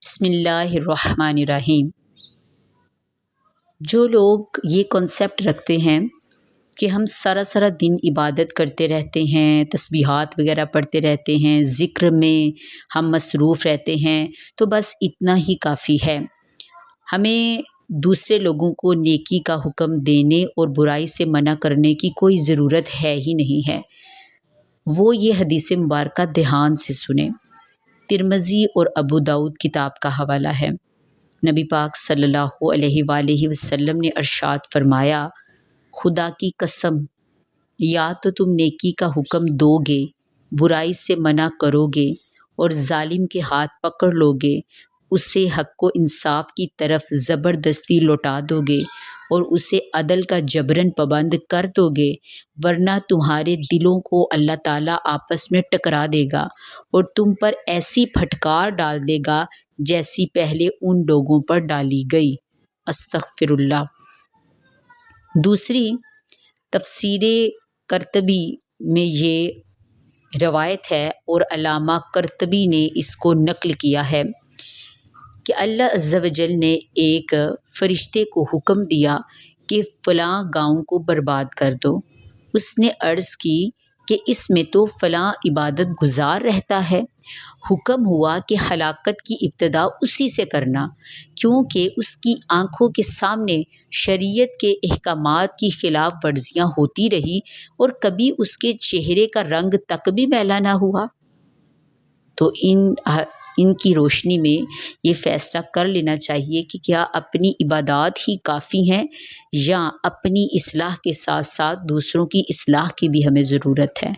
بسم اللہ الرحمن الرحیم۔ جو لوگ یہ کنسیپٹ رکھتے ہیں کہ ہم سارا دن عبادت کرتے رہتے ہیں، تسبیحات وغیرہ پڑھتے رہتے ہیں، ذکر میں ہم مصروف رہتے ہیں، تو بس اتنا ہی کافی ہے۔ ہمیں دوسرے لوگوں کو نیکی کا حکم دینے اور برائی سے منع کرنے کی کوئی ضرورت ہے ہی نہیں ہے۔ وہ یہ حدیث مبارکہ دھیان سے سنیں۔ ترمذی اور ابو داؤد کتاب کا حوالہ ہے۔ نبی پاک صلی اللہ علیہ وآلہ وسلم نے ارشاد فرمایا، خدا کی قسم، یا تو تم نیکی کا حکم دو گے، برائی سے منع کرو گے اور ظالم کے ہاتھ پکڑ لو گے، اسے حق و انصاف کی طرف زبردستی لوٹا دو گے اور اسے عدل کا جبراً پابند کر دو گے، ورنہ تمہارے دلوں کو اللہ تعالیٰ آپس میں ٹکرا دے گا اور تم پر ایسی پھٹکار ڈال دے گا جیسی پہلے ان لوگوں پر ڈالی گئی۔ استغفر اللہ۔ دوسری تفسیر قرطبی میں یہ روایت ہے اور علامہ قرطبی نے اس کو نقل کیا ہے کہ اللہ عز و جل نے ایک فرشتے کو حکم دیا کہ فلاں گاؤں کو برباد کر دو۔ اس نے عرض کی کہ اس میں تو فلاں عبادت گزار رہتا ہے۔ حکم ہوا کہ ہلاکت کی ابتدا اسی سے کرنا، کیونکہ اس کی آنکھوں کے سامنے شریعت کے احکامات کی خلاف ورزیاں ہوتی رہی اور کبھی اس کے چہرے کا رنگ تک بھی میلا نہ ہوا۔ تو ان کی روشنی میں یہ فیصلہ کر لینا چاہیے کہ کیا اپنی عبادات ہی کافی ہیں یا اپنی اصلاح کے ساتھ ساتھ دوسروں کی اصلاح کی بھی ہمیں ضرورت ہے۔